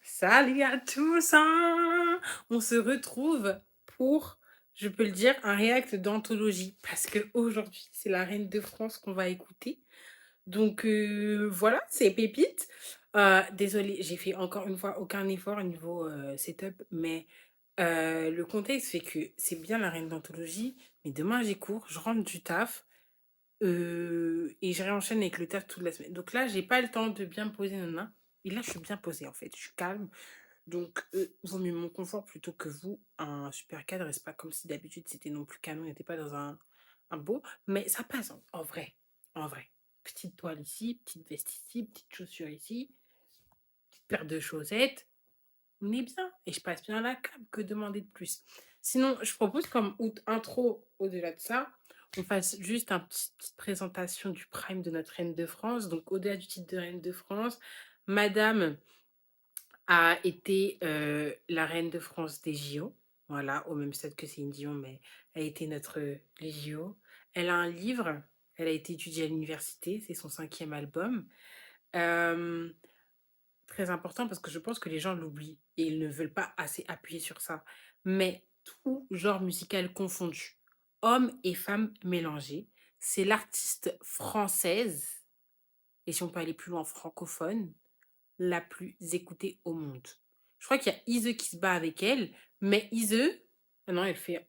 Salut à tous, hein. On se retrouve pour, je peux le dire, un react d'anthologie parce que aujourd'hui c'est la Reine de France qu'on va écouter. Donc voilà, c'est pépite. Désolée, j'ai fait encore une fois aucun effort au niveau setup, mais le contexte fait que c'est bien la Reine d'anthologie, mais demain j'ai cours, je rentre du taf. Et je réenchaîne avec le taf toute la semaine. Donc là, j'ai pas le temps de bien me poser, nana. Et là, je suis bien posée en fait. Je suis calme. Donc, vaut mieux mon confort plutôt que vous. Un super cadre. Et c'est pas comme si d'habitude c'était non plus canon. On n'était pas dans un beau. Mais ça passe en vrai. En vrai. Petite toile ici, petite veste ici, petite chaussure ici, petite paire de chaussettes. On est bien. Et je passe bien la cam. Que demander de plus? Sinon, je propose comme intro au-delà de ça, on fasse juste une petite présentation du prime de notre Reine de France. Donc, au-delà du titre de Reine de France, Madame a été la Reine de France des JO. Voilà, au même stade que Céline Dion, mais elle a été notre les JO. Elle a un livre, elle a été étudiée à l'université, c'est son 5e album. Euh, Très important parce que je pense que les gens l'oublient et ils ne veulent pas assez appuyer sur ça. Mais tout genre musical confondu, hommes et femmes mélangés, c'est l'artiste française, et si on peut aller plus loin, francophone, la plus écoutée au monde. Je crois qu'il y a Ise qui se bat avec elle, mais Ise, ah non, elle fait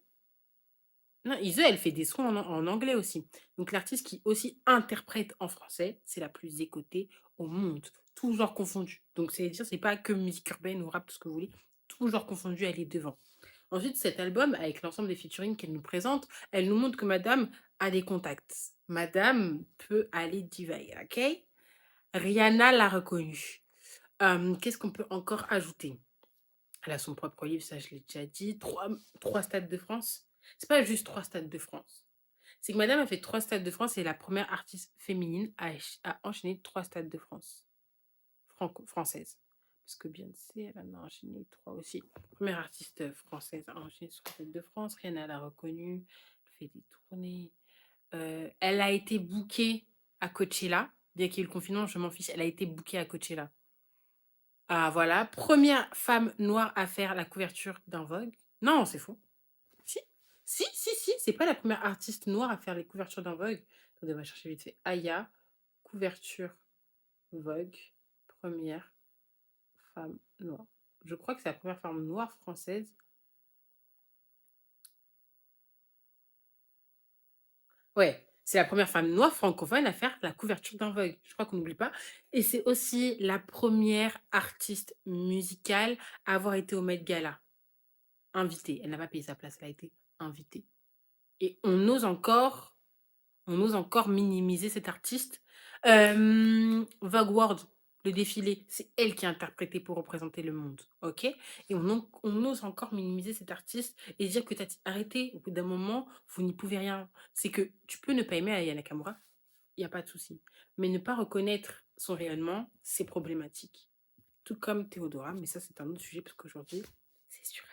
non, Ise, elle fait des sons en anglais aussi. Donc l'artiste qui aussi interprète en français, c'est la plus écoutée au monde. Tout genre confondu. Donc c'est-à-dire, c'est pas que musique urbaine ou rap, tout ce que vous voulez. Tout genre confondu, elle est devant. Ensuite, cet album, avec l'ensemble des featuring qu'elle nous présente, elle nous montre que Madame a des contacts. Madame peut aller divaguer, ok? Rihanna l'a reconnue. Qu'est-ce qu'on peut encore ajouter? Elle a son propre livre, ça je l'ai déjà dit. Trois stades de France. C'est pas juste 3 stades de France. C'est que Madame a fait 3 stades de France et est la première artiste féminine à enchaîner 3 stades de France. Française. Parce que Beyoncé, elle en a enchaîné 3 aussi. Première artiste française à enchaîner 3 stades de France. Rihanna l'a reconnue. Elle fait des tournées. Elle a été bookée à Coachella. Bien qu'il y ait eu le confinement, je m'en fiche. Elle a été bookée à Coachella. Ah voilà, première femme noire à faire la couverture d'un Vogue. Non, c'est faux. Si, si, c'est pas la première artiste noire à faire les couvertures d'un Vogue. Attendez, on va chercher vite fait. Aya, couverture Vogue, première femme noire. Je crois que c'est la première femme noire française. Ouais, c'est la première femme noire francophone à faire la couverture d'un Vogue. Je crois qu'on n'oublie pas. Et c'est aussi la première artiste musicale à avoir été au Met Gala. Invitée. Elle n'a pas payé sa place, elle a été invitée. Et on ose encore minimiser cet artiste. Vogue World, le défilé, c'est elle qui a interprété pour représenter le monde, ok? Et on ose encore minimiser cet artiste et dire que t'as arrêté, au bout d'un moment, vous n'y pouvez rien. C'est que tu peux ne pas aimer Aya Nakamura, il n'y a pas de souci. Mais ne pas reconnaître son rayonnement, c'est problématique. Tout comme Théodora, mais ça c'est un autre sujet parce qu'aujourd'hui, c'est sur Aya.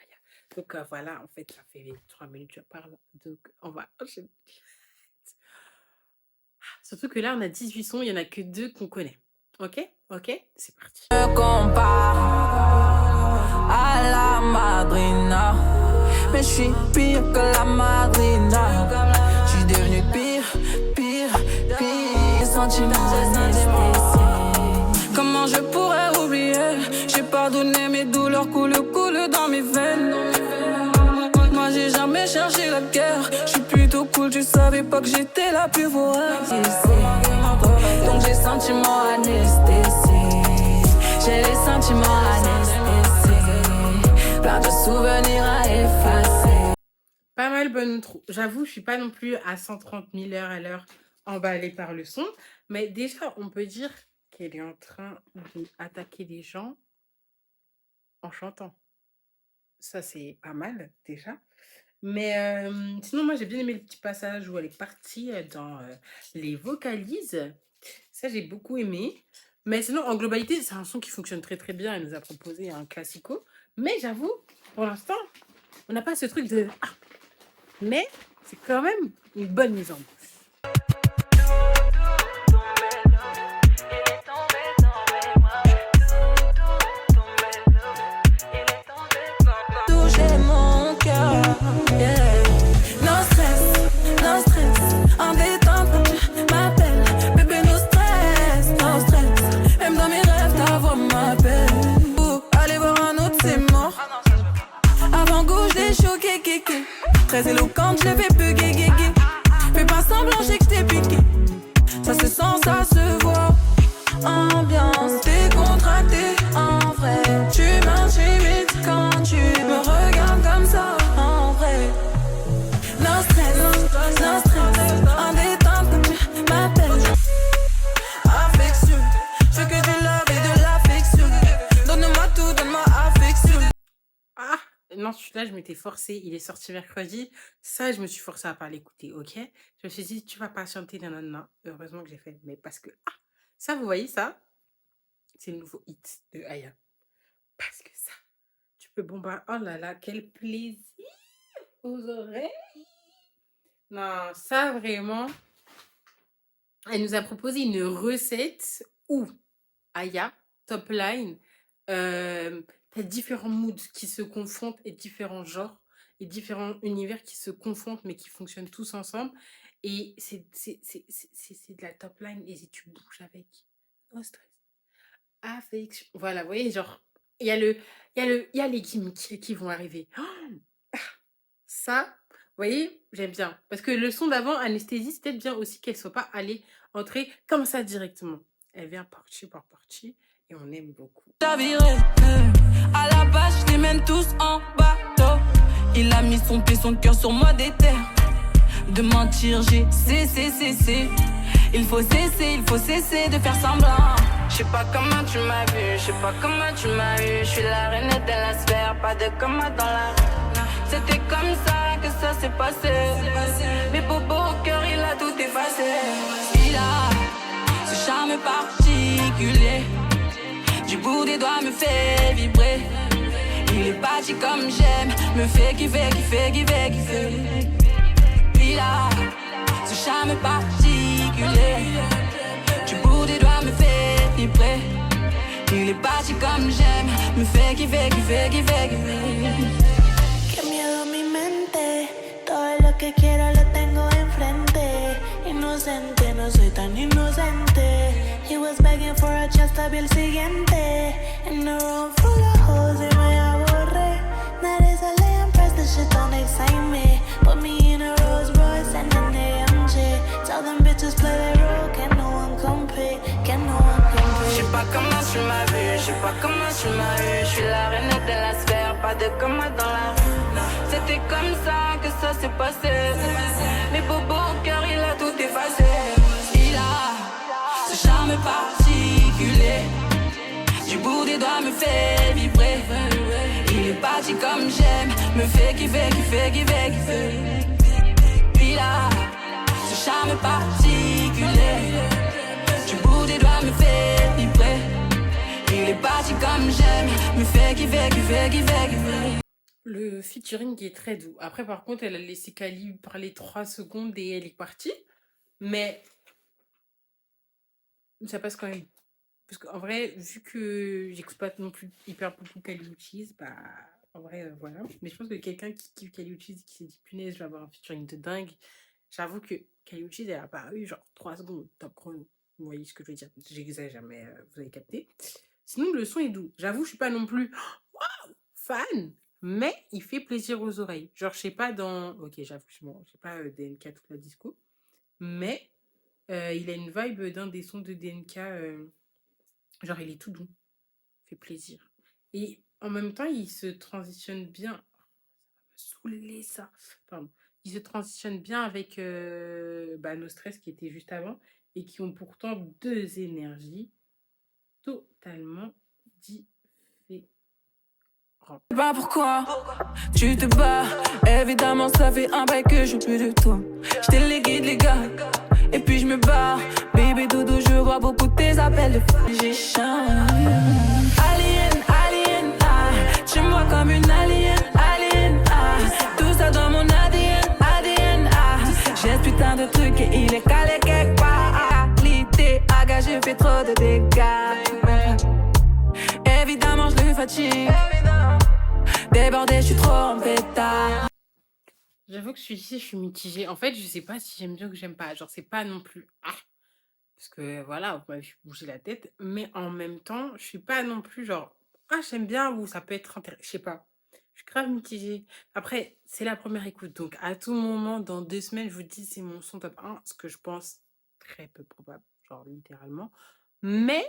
Donc voilà, en fait, ça fait 3 minutes que je parle. Donc on va enchaîner. Surtout que là, on a 18 sons, il n'y en a que 2 qu'on connaît. Ok? Ok? C'est parti. Me compare à la madrina, mais je suis pire que la madrina. Je suis devenu pire. Sentiments anesthésiés. Comment je pourrais oublier? J'ai pardonné mes douleurs, coulent dans mes veines. Moi j'ai jamais cherché la guerre. Je suis plutôt cool, tu savais pas que j'étais la plus vorace. Donc j'ai sentiments anesthésiés. J'ai les sentiments anesthésiés. Plein de souvenirs à effacer. Pas mal bonne intro. J'avoue, je suis pas non plus à 130 000 heures à l'heure emballée par le son. Mais déjà, on peut dire qu'elle est en train d'attaquer les gens en chantant. Ça, c'est pas mal, déjà. Mais sinon, moi, j'ai bien aimé le petit passage où elle est partie dans les vocalises. Ça, j'ai beaucoup aimé. Mais sinon, en globalité, c'est un son qui fonctionne très très bien. Elle nous a proposé un classico. Mais j'avoue, pour l'instant, on n'a pas ce truc de... Ah. Mais c'est quand même une bonne mise en bouche. très éloquente, je le fais plus gay, gay, gay. Fais pas semblant, j'ai que t'es piqué. Ça se sent, ça se voit. Ambiance décontractée, en vrai. Tu m'intimides quand tu me regardes comme ça, en vrai. No stress, no stress. En détente quand tu m'appelles. Affection, je veux que du love et de l'affection. Donne-moi tout, donne-moi affection. Ah! Non, celui-là, je m'étais forcée. Il est sorti mercredi. Ça, je me suis forcée à pas l'écouter, ok? Je me suis dit, tu vas patienter, nanana. Heureusement que j'ai fait. Mais parce que, ah! Ça, vous voyez ça? C'est le nouveau hit de Aya. Parce que ça, tu peux bombarder. Oh là là, quel plaisir aux oreilles! Non, ça, vraiment. Elle nous a proposé une recette où Aya, top line, t'as différents moods qui se confrontent et différents genres et différents univers qui se confrontent mais qui fonctionnent tous ensemble. Et c'est de la top line et si tu bouges avec, no stress, affection. Voilà, vous voyez, genre, il y a les gimmicks qui vont arriver. Ça, vous voyez, j'aime bien. Parce que le son d'avant, Anesthésie, c'était bien aussi qu'elle soit pas allée entrer comme ça directement. Elle vient partie par partie et on aime beaucoup. T'as viré, à la base, je les mène tous en bateau. Il a mis son pied, son cœur sur moi des terres. De mentir, j'ai cessé. Il faut cesser de faire semblant. Je sais pas comment tu m'as vu, je sais pas comment tu m'as eu. Je suis la reine de la sphère, pas de coma dans la rue. C'était comme ça que ça s'est passé. Mes bobos au cœur, il a tout effacé. Il a ce charme particulier. Du bout des doigts me fait vibrer. Il est parti comme j'aime, me fait kiffer. Il a ce charme particulier. Du bout des doigts me fait vibrer. Il est parti comme j'aime, me fait kiffer. Qué miedo mi mente, todo lo que quiero lo tengo enfrente. Inocente, no soy tan inocente. He was begging for a chance to be el siguiente. In a room full of hoes y me aburre. Nadie sale and press the shit don't excite me. Put me in a Rolls Royce and an AMG. Tell them bitches play their role, can no one compete, can no one compete. Je sais pas comment tu m'as vu, je sais pas comment tu m'as eu. Je suis la reine de la sphère, pas de coma dans la rue. C'était comme ça que ça s'est passé. Mes bobos au cœur, il a tout effacé. Il a ce charme particulier. Du bout des doigts me fait vibrer. Il est parti comme j'aime, me fait kiffer. Il a ce charme particulier. Du bout des doigts me fait vibrer. Il est parti comme j'aime, me fait kiffer. Le featuring est très doux. Après, par contre, elle a laissé Kali parler 3 secondes et elle est partie. Mais ça passe quand même. Parce qu'en vrai, vu que j'écoute pas non plus hyper beaucoup Kali Uchis, bah, en vrai, voilà. Mais je pense que quelqu'un qui kiffe Kali Uchis et qui s'est dit, punaise, je vais avoir un featuring de dingue. J'avoue que Kali Uchis, elle est apparue genre 3 secondes, top chrono. Vous voyez ce que je veux dire? J'exagère, mais vous avez capté. Sinon, le son est doux. J'avoue, je suis pas non plus fan, mais il fait plaisir aux oreilles. Genre, je sais pas dans... Ok, j'avoue, je sais pas DNK toute la disco, mais il a une vibe d'un des sons de DNK, genre il est tout doux, fait plaisir. Et en même temps, il se transitionne bien... Ça va me saouler ça. Pardon. Il se transitionne bien avec No Stress qui était juste avant et qui ont pourtant 2 énergies totalement différentes. Je sais pas pourquoi tu te bats. Évidemment, ça fait un bail que je plus de toi. J'étais les guides, les gars. Et puis je me barre. Bébé dodo, je vois beaucoup de tes appels de j'ai chien. Alien, ah. Tu me vois comme une alien, ah. Tout ça dans mon ADN, ah. J'ai ce putain de truc et il est calé quelque part. Qualité, je fais trop de dégâts. Évidemment, je le fatigue. Débordé, je suis trop en pétard. J'avoue que celui-ci, je suis mitigée. En fait, je sais pas si j'aime bien ou que j'aime pas. Genre, c'est pas non plus... Ah, parce que voilà, vous m'avez bougé la tête. Mais en même temps, je suis pas non plus genre... Ah, j'aime bien ou ça peut être intéressant. Je sais pas. Je suis grave mitigée. Après, c'est la première écoute. Donc, à tout moment, dans 2 semaines, je vous dis c'est mon son top 1, ce que je pense très peu probable, genre littéralement. Mais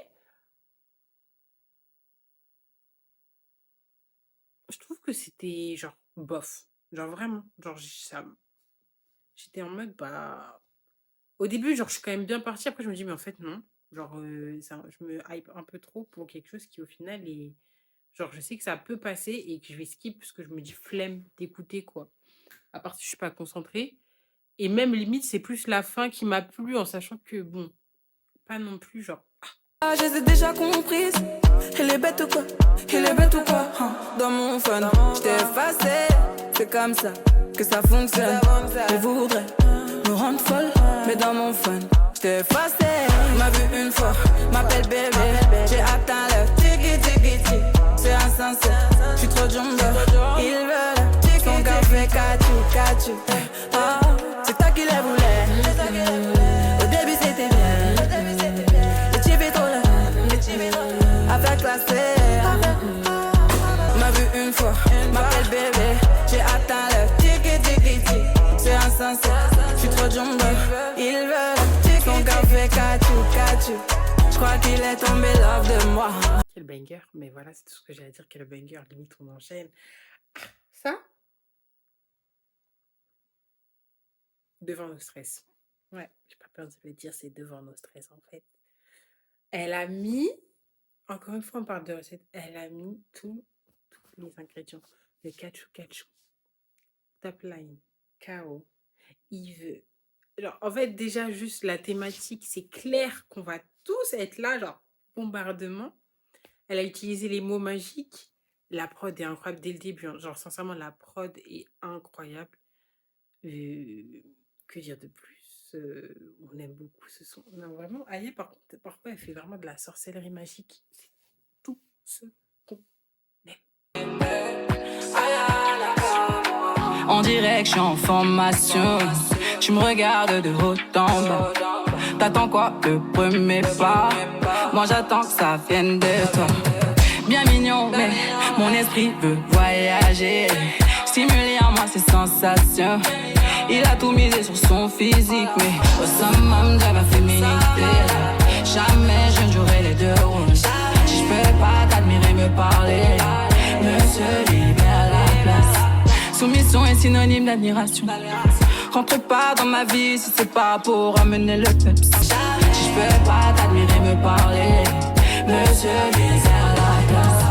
je trouve que c'était genre bof. Genre vraiment. Genre, j'étais en mode, bah. Au début, genre, je suis quand même bien partie. Après, je me dis, mais en fait, non. Genre, je me hype un peu trop pour quelque chose qui, au final, est. Genre, je sais que ça peut passer et que je vais skip parce que je me dis flemme d'écouter, quoi. À part si je suis pas concentrée. Et même limite, c'est plus la fin qui m'a plu en sachant que, bon, pas non plus, genre. Ah, je les ai déjà comprises. Il est bête ou quoi? Il est bête ou quoi? Dans mon fun, je t'ai effacé. C'est comme ça que ça fonctionne. Je voudrais me rendre folle, mais dans mon fun, je t'ai effacé. M'a vu une fois, m'appelle bébé. J'ai atteint le tiki. C'est insensé, je suis trop jumbo. Ils veulent son café cachu. Ah, c'est toi qui les voulais. Au début c'était bien. Le type est trop là. Avec la serre. M'a vu une fois, m'appelle bébé. J'ai atteint le tiki. C'est insensé, je suis trop jumbo. Ils veulent son café cachu. Je crois qu'il est tombé love de moi. Quel banger, mais voilà, c'est tout ce que j'ai à dire. Quel banger, limite on enchaîne. Ça, devant nos stress. Ouais, j'ai pas peur de le dire, c'est devant nos stress en fait. Elle a mis, encore une fois on parle de recette, elle a mis tous les ingrédients. Le cachu, top line, KO, il veut. Alors, en fait, déjà, juste la thématique, c'est clair qu'on va tous être là, genre, bombardement. Elle a utilisé les mots magiques. La prod est incroyable dès le début. Hein. Genre, sincèrement, la prod est incroyable. Que dire de plus? On aime beaucoup ce son. Non, vraiment, Aya, par contre, parfois, elle fait vraiment de la sorcellerie magique. C'est tout ce qu'on aime. On dirait que je suis en formation. Tu me regardes de haut en bas. T'attends quoi, le premier pas? Moi j'attends que ça vienne de toi. Bien mignon, mais mon esprit veut voyager. Stimuler en moi ses sensations. Il a tout misé sur son physique, mais au summum de ma féminité. Jamais je ne jouerai les deux rôles. Si je peux pas t'admirer, me parler, monsieur libère la place. Soumission est synonyme d'admiration. Rentre pas dans ma vie si c'est pas pour amener le peps. Si je peux pas t'admirer, me parler, monsieur libère la place.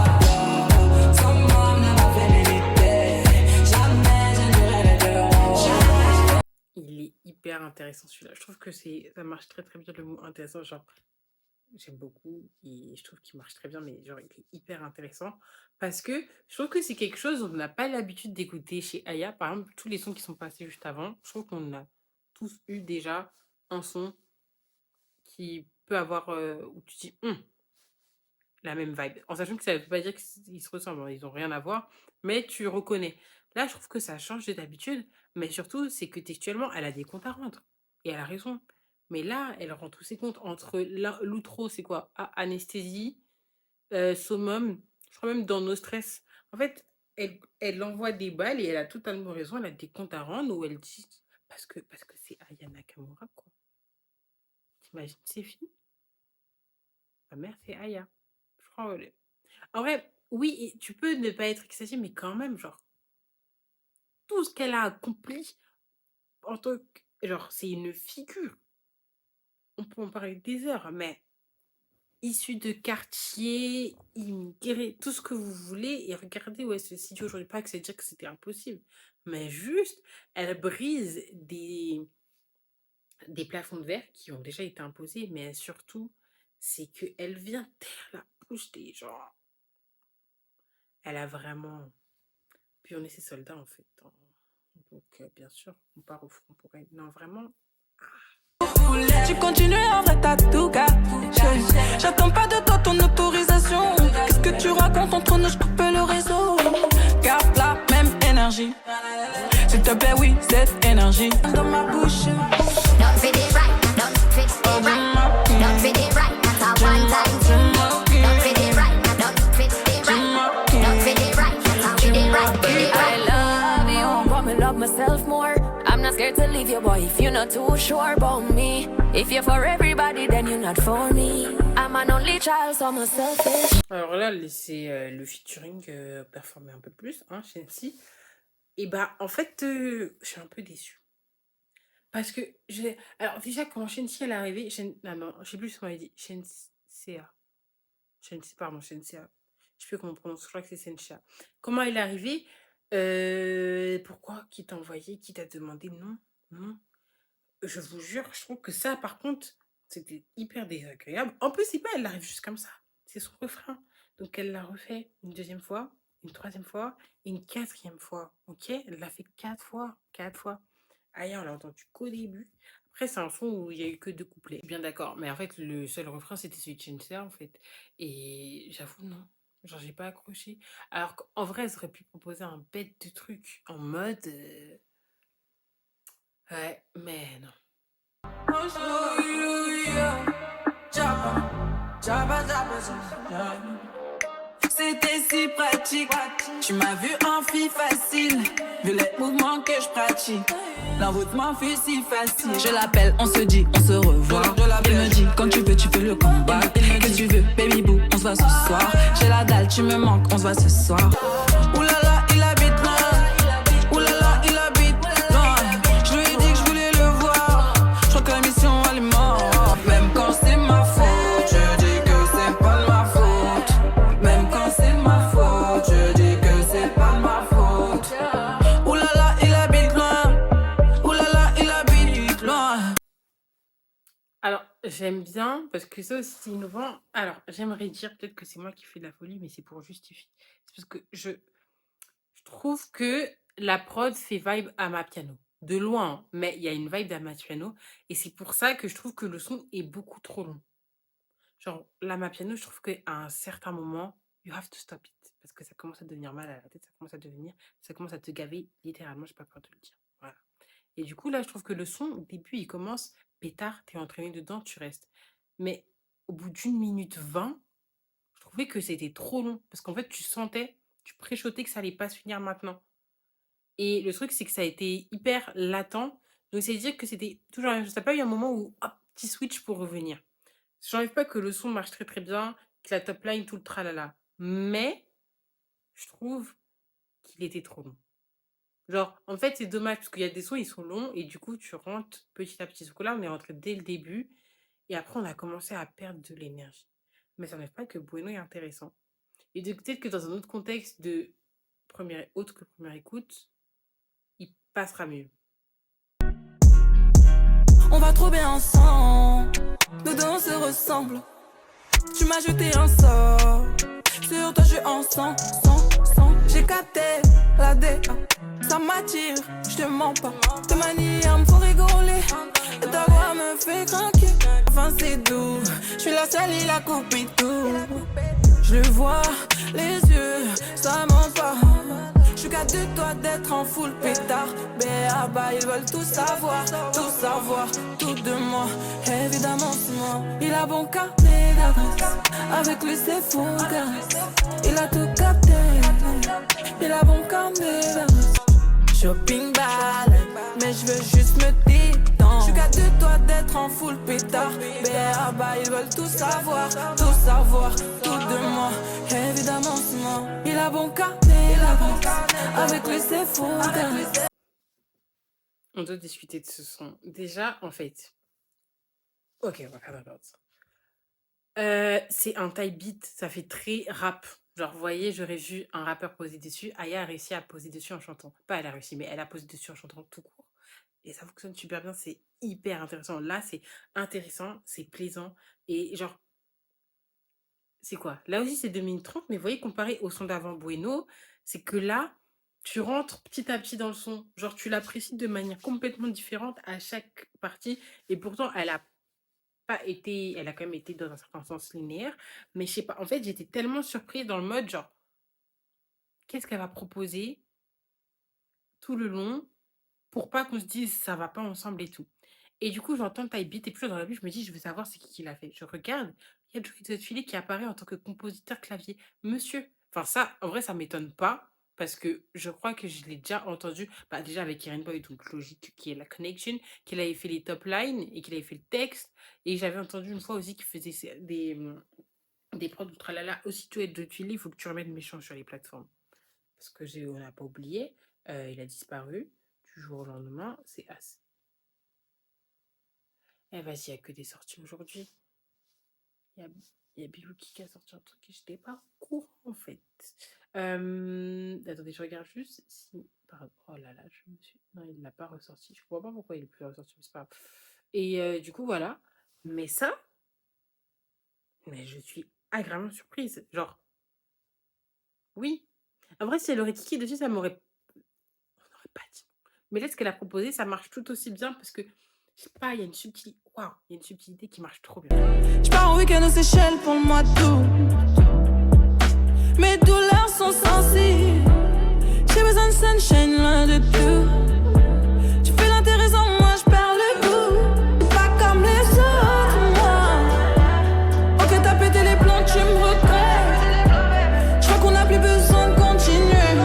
Il est hyper intéressant celui-là. Je trouve que ça marche très très bien le mot intéressant. Genre, j'aime beaucoup et je trouve qu'il marche très bien, mais genre, il est hyper intéressant parce que je trouve que c'est quelque chose dont on n'a pas l'habitude d'écouter chez Aya. Par exemple, tous les sons qui sont passés juste avant, je trouve qu'on a tous eu déjà un son qui peut avoir où tu dis la même vibe. En sachant que ça ne veut pas dire qu'ils se ressemblent, ils n'ont rien à voir, mais tu reconnais. Là, je trouve que ça change d'habitude, mais surtout, c'est que textuellement, elle a des comptes à rendre. Et elle a raison. Mais là, elle rend tous ses comptes entre l'outro, c'est quoi? Anesthésie, summum, je crois même dans nos stress. En fait, elle envoie des balles et elle a totalement raison. Elle a des comptes à rendre où elle dit parce que c'est Aya Nakamura, quoi. T'imagines ces filles? Ma mère, c'est Aya. Je crois. En vrai, oui, tu peux ne pas être exagéré, mais quand même, genre, tout ce qu'elle a accompli en tant que. Genre, c'est une figure. On peut en parler des heures, mais issue de quartier, immigré, tout ce que vous voulez, et regardez où elle se situe aujourd'hui. Pas que c'est dire que c'était impossible, mais juste, elle brise des plafonds de verre qui ont déjà été imposés, mais surtout, c'est qu'elle vient taire la bouche des gens. Elle a vraiment. Puis on est ses soldats en fait. Donc bien sûr, on part au front pour elle. Non, vraiment. Tu continues en vrai, t'as tout gâché. J'attends pas de toi ton autorisation. Qu'est-ce que tu racontes entre nous, je coupe le réseau. Garde la même énergie. S'il te plaît, oui, cette énergie dans ma bouche. Don't fit it right, don't fit it right, don't fit it right, that's a one time thing. Don't fit it right, don't fit it right, don't fit it right, that's how fit it right. you, boy, if you're not too sure about me. If you're for everybody, then you're not for me. I'm an only child, so I'm selfish. Alors là, c'est le featuring performé un peu plus, hein, Shensi. Et bah, en fait, je suis un peu déçue. Parce que alors déjà, quand Shensi elle est arrivée, ah non, je sais plus ce qu'on m'avait dit. Shensia. Shensi, pardon, Shensia. Je sais plus comment on prononce, je crois que c'est Shensia. Comment elle est arrivée? Pourquoi? Qui t'a envoyé? Qui t'a demandé? Non, non. Je vous jure, je trouve que ça, par contre, c'était hyper désagréable. En plus, c'est pas, elle arrive juste comme ça. C'est son refrain. Donc, elle l'a refait une deuxième fois, une troisième fois et une quatrième fois. Ok? Elle l'a fait 4 fois. 4 fois. Aïe, on l'a entendu qu'au début. Après, c'est un son où il y a eu que 2 couplets. Bien d'accord. Mais en fait, le seul refrain, c'était celui de Chincha, en fait. Et j'avoue, non. Genre, j'ai pas accroché. Alors qu'en vrai, elle aurait pu proposer un bête de truc en mode. Ouais, mais non. C'était si pratique. Tu m'as vu en fille facile. Vu les mouvements que je pratique. L'envoûtement fut si facile. Je l'appelle, on se dit, on se revoit. Il me dit, quand tu peux le combat. Que tu veux, baby boo, on se voit ce soir. J'ai la dalle, tu me manques, on se voit ce soir. Oulala, il habite loin. Oulala, il habite loin. Je lui ai dit que je voulais le voir. Je crois que la mission elle est morte. Même quand c'est ma faute, je dis que c'est pas de ma faute. Même quand c'est ma faute, je dis que c'est pas de ma faute. Oulala, il habite loin. Oulala, il habite loin. Alors, j'aime bien, parce que ça aussi, c'est innovant. Alors, j'aimerais dire, peut-être que c'est moi qui fais de la folie, mais c'est pour justifier. C'est parce que je trouve que la prod fait vibe Amapiano. De loin, hein, mais il y a une vibe d'Amapiano. Et c'est pour ça que je trouve que le son est beaucoup trop long. Genre, l'Amapiano, je trouve qu'à un certain moment, you have to stop it. Parce que ça commence à devenir mal à la tête, ça commence à te gaver, littéralement, j'ai pas peur de le dire. Voilà. Et du coup, là, je trouve que le son, au début, il commence pétard, t'es entraîné dedans, tu restes. Mais au bout d'1 minute 20, je trouvais que c'était trop long. Parce qu'en fait, tu sentais, tu préchotais que ça allait pas se finir maintenant. Et le truc, c'est que ça a été hyper latent. Donc, c'est dire que c'était toujours la même chose. T'as pas eu un moment où, hop, petit switch pour revenir. J'enlève pas que le son marche très très bien, que la top line, tout le tralala. Mais, je trouve qu'il était trop long. Genre, en fait, c'est dommage parce qu'il y a des sons, ils sont longs et du coup, tu rentres petit à petit. Sauf que là, on est rentré dès le début et après, on a commencé à perdre de l'énergie. Mais ça n'enlève pas que Bueno est intéressant. Et peut-être que dans un autre contexte de autre que première écoute, il passera mieux. On va trop bien ensemble. Nos deux on se ressemble. Tu m'as jeté un sort. Sur toi je suis en sang. J'ai capté la DA. Ça m'attire, je te mens pas. Tes manières me font rigoler. Et ta voix me fait craquer. Enfin c'est doux. Je suis la seule, il a coupé tout. Je le vois, les yeux, ça ment pas. Je suis qu'à de toi d'être en full pétard. Béaba, ils veulent tout savoir, tout de moi. Évidemment, c'est moi. Il a bon carnet d'adresse. Avec lui, c'est fou, il a tout capté. Il a bon carnet d'adresse. Shopping ball, mais je veux juste me détendre. Je suis qu'à de toi d'être en full pétard. Béaba, ils veulent tout savoir, tout de moi. Évidemment, c'est moi. Il a bon carnet d'adresse. Avec lui, c'est fou, On doit discuter de ce son. Déjà, en fait. Ok, on va faire d'abord ça. C'est un type beat, ça fait très rap. Genre, vous voyez, j'aurais vu un rappeur poser dessus. Aya a réussi à poser dessus en chantant. Pas elle a réussi, mais elle a posé dessus en chantant tout court. Et ça fonctionne super bien, c'est hyper intéressant. Là, c'est intéressant, c'est plaisant. Et genre, c'est quoi? Là aussi, c'est 2 minutes 30, mais vous voyez, comparé au son d'avant Bueno, c'est que là, tu rentres petit à petit dans le son. Genre, tu l'apprécies de manière complètement différente à chaque partie. Et pourtant, elle a quand même été dans un certain sens linéaire. Mais je sais pas, en fait, j'étais tellement surprise dans le mode, genre, qu'est-ce qu'elle va proposer tout le long pour pas qu'on se dise ça va pas ensemble et tout. Et du coup, j'entends Type Beat et puis dans la vie, je me dis, je veux savoir c'est qui l'a fait. Je regarde, il y a Joey Filet qui apparaît en tant que compositeur clavier. Monsieur, enfin ça, en vrai, ça m'étonne pas parce que je crois que je l'ai déjà entendu, bah, déjà avec Irene Boy, donc logique, qui est la connection, qu'il avait fait les top lines et qu'il avait fait le texte. Et j'avais entendu une fois aussi qu'il faisait des prods ou tralala. Aussitôt être de tuiles, il faut que tu remettes Méchant sur les plateformes. Parce que on n'a pas oublié, il a disparu du jour au lendemain, c'est As. Eh vas-y, il n'y a que des sorties aujourd'hui. Il y a Bilouki qui a sorti un truc que je n'étais pas au courant en fait. Attendez, je regarde juste si. Oh là là, je me suis. Non, il ne l'a pas ressorti. Je ne comprends pas pourquoi il n'est plus ressorti, mais c'est pas grave. Et du coup, voilà. Mais ça, mais je suis agréablement surprise. Genre, oui. En vrai, si elle aurait kické dessus, ça m'aurait. On n'aurait pas dit. Mais là, ce qu'elle a proposé, ça marche tout aussi bien parce que, je sais pas, il y a une subtilité. Waouh, il y a une subtilité qui marche trop bien. J'pars en week-end aux Seychelles pour le mois d'août. Mes douleurs sont sensibles. J'ai besoin de sunshine, loin de tout. Tu fais l'intéressant, moi j'perds le goût. Pas comme les autres, moi. Ok, t'as pété les plombs, tu me regrettes. J'crois qu'on n'a plus besoin de continuer.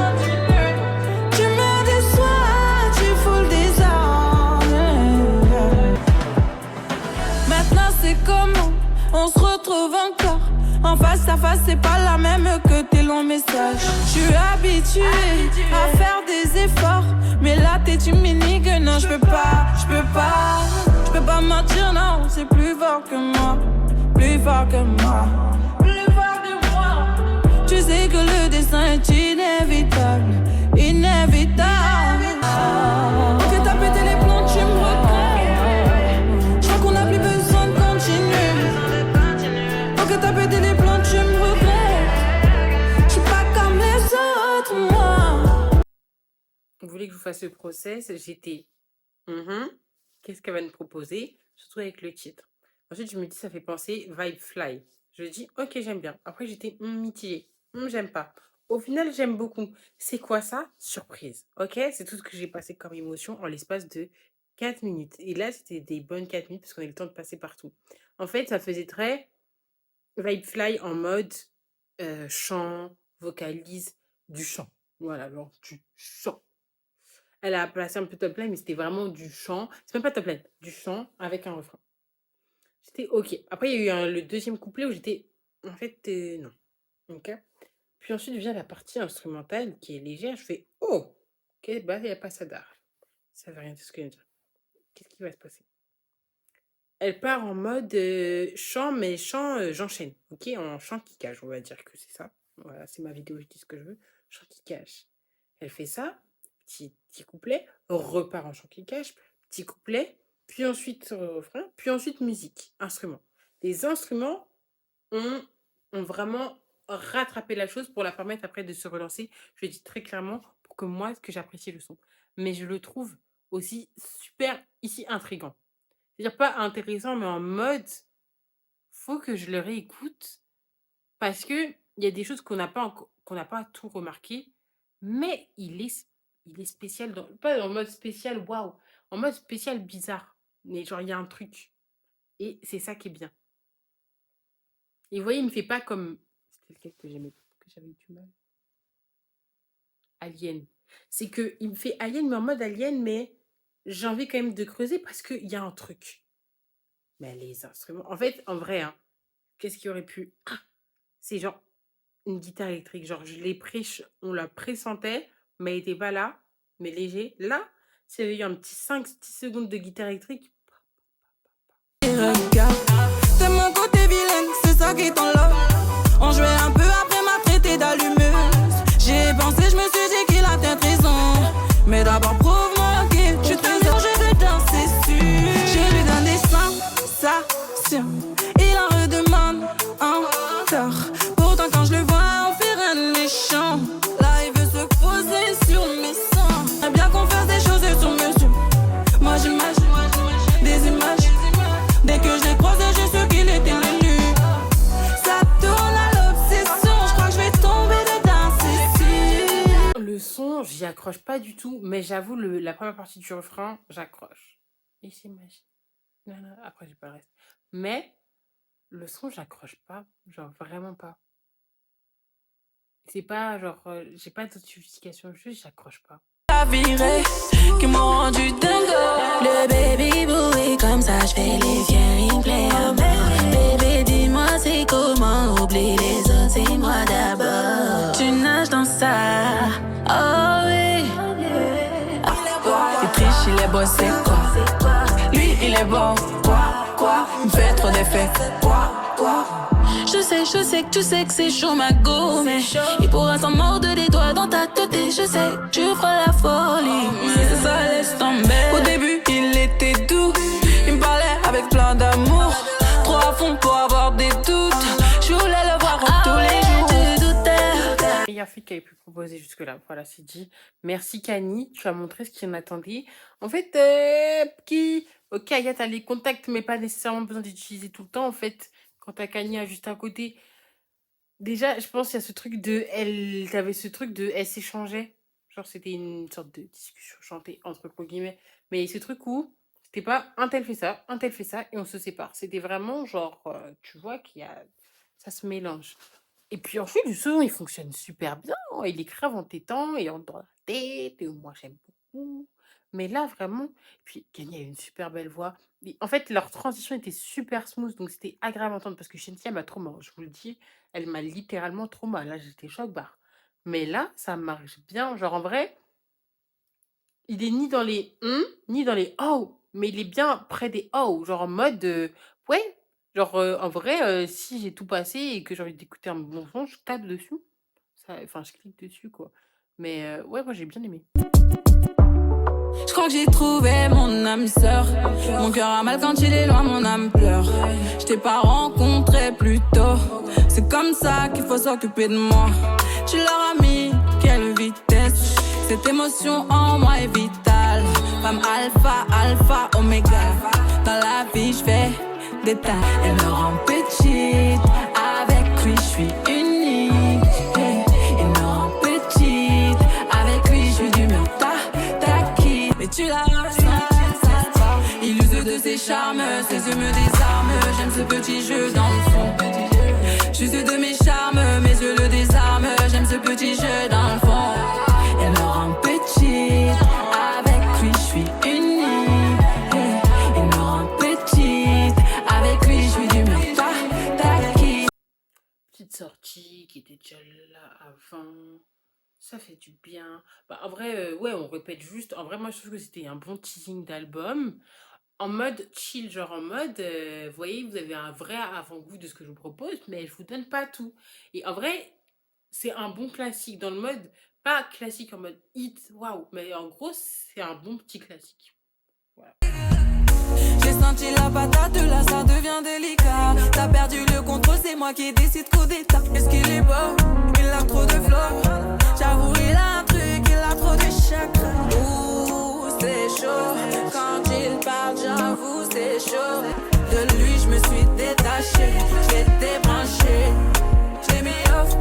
Tu me déçois, tu fous le désordre. Maintenant c'est comment on se retrouve encore. En face à face, c'est pas la même que tes longs messages. Je suis habituée à faire des efforts, mais là t'es tu que non, je peux pas mentir, non, c'est plus fort que moi, plus fort que moi, plus fort que moi. Tu sais que le destin est inévitable, inévitable. Que t'as pété les plombs, tu me regrettes. Je crois qu'on n'a plus besoin de continuer. Que t'as pété les plombs, tu me regrettes. Je suis pas comme les autres, moi. Vous voulez que je vous fasse le process? J'étais. Qu'est-ce qu'elle va nous proposer? Surtout avec le titre. Ensuite, je me dis, ça fait penser Vibe Fly. Je dis, ok, j'aime bien. Après, j'étais mitigée. J'aime pas. Au final, j'aime beaucoup. C'est quoi ça? Surprise. Ok? C'est tout ce que j'ai passé comme émotion en l'espace de 4 minutes. Et là, c'était des bonnes 4 minutes parce qu'on a eu le temps de passer partout. En fait, ça faisait très Vibe Fly en mode chant, vocalise, du chant. Voilà, genre du chant. Elle a placé un peu top line, mais c'était vraiment du chant. C'est même pas top line, du chant avec un refrain. J'étais ok. Après, il y a eu le deuxième couplet où j'étais. En fait, non. Ok. Puis ensuite vient la partie instrumentale qui est légère. Je fais oh, ok, bah, il n'y a pas ça d'art. Ça veut rien dire ce que je veux dire. Qu'est-ce qui va se passer? Elle part en mode chant, mais chant, j'enchaîne. Ok, en chant qui cache, on va dire que c'est ça. Voilà, c'est ma vidéo, je dis ce que je veux. Chant qui cache. Elle fait ça, petit couplet, repart en chant qui cache, petit couplet, puis ensuite refrain, puis ensuite musique, instrument. Les instruments ont vraiment rattrapé la chose pour la permettre après de se relancer. Je le dis très clairement pour que moi, que j'apprécie le son. Mais je le trouve aussi super ici intriguant. C'est-à-dire pas intéressant, mais en mode, faut que je le réécoute parce que il y a des choses qu'on n'a pas tout remarqué, mais il est spécial, pas en mode spécial, waouh, en mode spécial bizarre. Mais genre, il y a un truc. Et c'est ça qui est bien. Et vous voyez, il me fait pas comme. C'était lequel que j'avais eu du mal. Alien. C'est que il me fait Alien, mais en mode Alien, mais j'ai envie quand même de creuser parce qu'il y a un truc. Mais les instruments. En fait, en vrai, hein, qu'est-ce qui aurait pu. Ah, c'est genre une guitare électrique. Genre, on la pressentait, mais elle n'était pas là, mais léger. Là, s'il y avait eu un petit 5-10 secondes de guitare électrique. Regarde, c'est mon côté vilaine, c'est ça qui t'enlève. On jouait un peu après m'a traité d'allumeuse. J'ai pensé, je me suis dit qu'il a peut-être raison. Mais d'abord prouve-moi que tu te je veux danser dessus. Je lui donne des sensations. Il en redemande encore. Pourtant quand je le vois, on fait rien de méchant. Là il veut se poser sur mes sangs. J'aimerais bien qu'on fasse des choses sur mesure. Moi j'imagine des images. Dès que je l'ai croisé, j'ai su qu'il était l'élu. Ça tourne à l'obsession, je crois que je vais tomber dedans, c'est si. Le son, j'y accroche pas du tout, mais j'avoue, la première partie du refrain, j'accroche. Et c'est magique. Non, non, après, j'ai pas le reste. Mais le son, j'accroche pas. Genre, vraiment pas. C'est pas genre, j'ai pas d'autre justification, juste j'accroche pas. La virée qui m'ont rendu dingo. Le baby boy, comme ça je fais les fiers clairs. Bébé, dis-moi c'est comment oublier les autres, c'est moi d'abord. Tu nages dans ça, oh oui. Il triche, il est beau, c'est quoi? Lui, il est bon, quoi? Il me fait trop d'effets, quoi? Je sais que tu sais que c'est chaud ma go, mais il pourra s'en mordre des doigts dans ta tête et je sais que tu feras la folie. Mais ça laisse tomber. Au début, il était doux, il me parlait avec plein d'amour, trop à fond pour avoir des doutes. Je voulais le voir tous les jours. Tu doutais. Meilleure fille qui avait pu proposer jusque-là. Voilà, c'est dit. Merci Kani, tu as montré ce qu'on attendait. En fait, ok, Aya, t'as les contacts, mais pas nécessairement besoin d'utiliser tout le temps. En fait, quand t'as Kani juste à côté, déjà, je pense qu'il y a ce truc de. T'avais ce truc de. Elle s'échangeait. Genre, c'était une sorte de discussion chantée, entre guillemets. Mais ce truc où c'était pas un tel fait ça, et on se sépare. C'était vraiment genre, tu vois, qu'il y a. Ça se mélange. Et puis ensuite, le son, il fonctionne super bien. Il est grave entêtant et entre dans la tête. Et moi, j'aime beaucoup. Mais là, vraiment, puis Kanye a une super belle voix. En fait, leur transition était super smooth, donc c'était agréable à entendre parce que Shensia m'a trop mal. Je vous le dis, elle m'a littéralement trop mal. Là, j'étais choc barre. Mais là, ça marche bien. Genre, en vrai, il est ni dans les ni dans les oh, mais il est bien près des oh. Genre en mode, ouais, genre en vrai, si j'ai tout passé et que j'ai envie d'écouter un bon son, je tape dessus. Enfin, je clique dessus, quoi. Mais ouais, moi j'ai bien aimé. Je crois que j'ai trouvé mon âme sœur. Mon cœur a mal quand il est loin, mon âme pleure. Je t'ai pas rencontré plus tôt. C'est comme ça qu'il faut s'occuper de moi. Tu leur as mis quelle vitesse. Cette émotion en moi est vitale. Femme alpha, oméga. Dans la vie, je fais des tas. Elle me rend petite. Avec lui, je suis unique. Hey, il me rend petite. Avec lui, je suis du mur. Mais tu l'as, il use de ses charmes, ses yeux me désarment. J'aime ce petit jeu dans le fond. J'use de mes charmes, mes yeux le désarment. J'aime ce petit jeu dans le fond. Elle me rend petite, avec lui je suis unique. Il me rend petite, avec lui je suis du même tac. Petite sortie qui était déjà là avant. Ça fait du bien. Bah, en vrai, ouais, on répète juste. En vrai, moi, je trouve que c'était un bon teasing d'album. En mode chill, genre en mode, vous voyez, vous avez un vrai avant-goût de ce que je vous propose, mais je vous donne pas tout. Et en vrai, c'est un bon classique dans le mode, pas classique en mode hit, waouh, mais en gros, c'est un bon petit classique. Voilà. J'ai senti la patate, là ça devient délicat. T'as perdu le contrôle, c'est moi qui décide coup d'état. Est-ce qu'il est beau? Il a trop de flow. J'avoue, il a un truc, il a trop de chakra. Ouh, c'est chaud. Quand il parle, j'avoue, c'est chaud. De lui, je me suis détachée. J'ai débranché. J'ai mis off.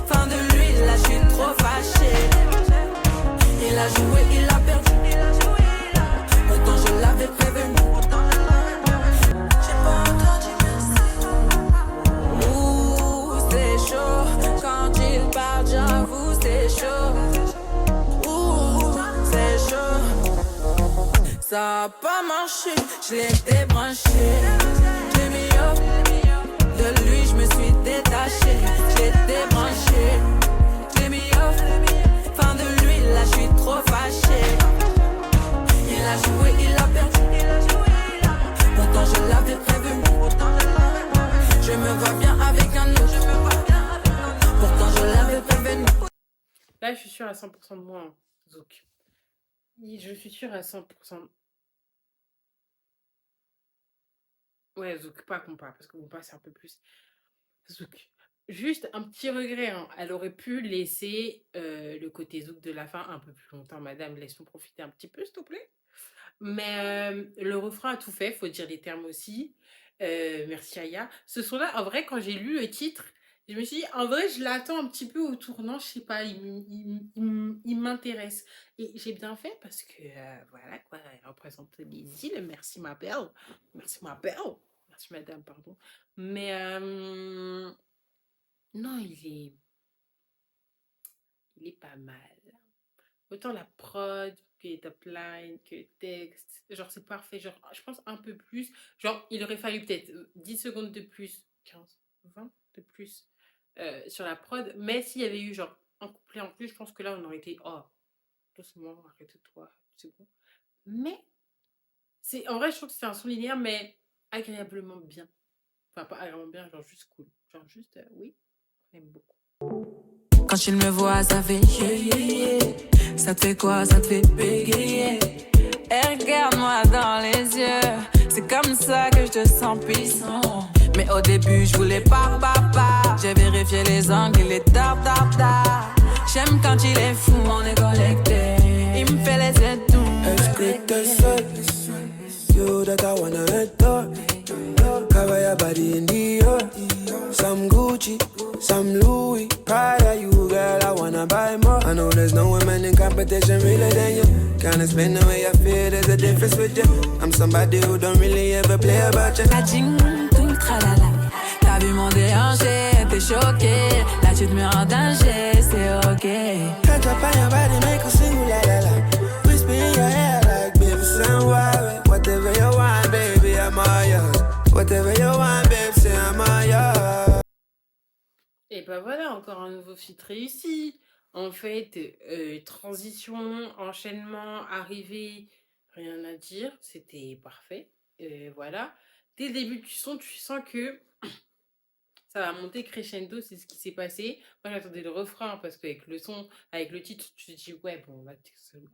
Fin de lui, là, je suis trop fâchée. Il a joué, il a perdu. Pourtant, je l'avais prévenu. J'ai pas entendu merci. Ouh, c'est chaud. Quand il parle, j'avoue, c'est chaud. Ouh, c'est chaud. Ça a pas marché, je l'ai débranché. J'ai mis off. De lui, je me suis détachée. Je l'ai débranché. J'ai mis off. Fin de lui, là, je suis trop fâchée. Il a joué, il a perdu. Pourtant je l'avais prévenu. Je me vois bien avec un autre. Pourtant je l'avais prévenu. Là, je suis sûre à 100% de moi, hein, Zouk. Je suis sûre à 100%. Ouais, Zouk, pas compas, parce que compas, c'est un peu plus. Zouk. Juste un petit regret, hein. Elle aurait pu laisser le côté Zouk de la fin un peu plus longtemps, madame. Laisse-nous profiter un petit peu, s'il te plaît. Mais le refrain a tout fait, faut dire les termes aussi. Merci Aya. Ce son-là, en vrai, quand j'ai lu le titre, je me suis dit, en vrai, je l'attends un petit peu au tournant, je sais pas, il m'intéresse. Et j'ai bien fait parce que, voilà, quoi, elle représente les îles. Merci ma belle. Merci ma belle. Merci madame, pardon. Mais non, il est il est pas mal. Autant la prod, que les top line, que le texte, genre c'est parfait, genre je pense un peu plus, genre il aurait fallu peut-être 10 secondes de plus, 15, 20 de plus sur la prod, mais s'il y avait eu genre un couplet en plus, je pense que là on aurait été, oh, doucement, arrête-toi, c'est bon. Mais, c'est en vrai je trouve que c'est un son linéaire, mais agréablement bien. Enfin pas agréablement bien, genre juste cool. Genre juste, oui, on aime beaucoup. Quand il me voit, ça fait yeah, yeah, yeah. Ça te fait quoi, ça te fait bégayer. Et regarde-moi dans les yeux. C'est comme ça que je te sens puissant. Mais au début, je voulais pas, papa. J'ai vérifié les angles, il est tap, tap, tap. J'aime quand il est fou, on est connecté. Il me fait les yeux doux. Est-ce que t'es seul? You that I wanna adore. Cover your body in Dior. Some Gucci, some Louis. Prada, you girl, I wanna buy more. I know there's no woman in competition realer than you. Can't explain the way I feel, there's a difference with you. I'm somebody who don't really ever play about you. Catching, tout le tralala. T'as vu mon déhanché, t'es choqué. Là tu te mets en danger, c'est ok. Catch up on your body, make a single la la la. Whisper in your hair like baby, don't worry. Whatever you want, baby, I'm all yours. Whatever you want, baby, say I'm all yours. Et bah voilà, encore un nouveau feat réussi. En fait, transition, enchaînement, arrivée, rien à dire, c'était parfait. Voilà. Dès le début du son, tu sens que ça va monter crescendo, c'est ce qui s'est passé. Moi, j'attendais le refrain parce qu'avec le son, avec le titre, tu te dis, ouais, bon,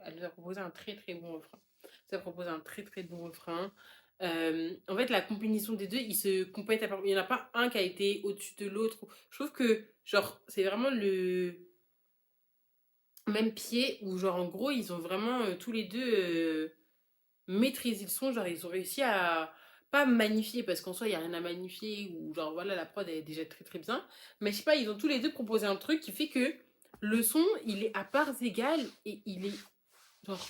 elle nous a proposé un très très bon refrain. Ça propose un très très bon refrain. En fait, la combinaison des deux, ils se complètent. Il n'y en a pas un qui a été au-dessus de l'autre. Je trouve que, genre, c'est vraiment le même pied où, genre, en gros, ils ont vraiment tous les deux maîtrisé le son. Genre, ils ont réussi à pas magnifier parce qu'en soi, il n'y a rien à magnifier ou, genre, voilà, la prod elle est déjà très très bien. Mais je sais pas, ils ont tous les deux proposé un truc qui fait que le son, il est à parts égales et il est, genre,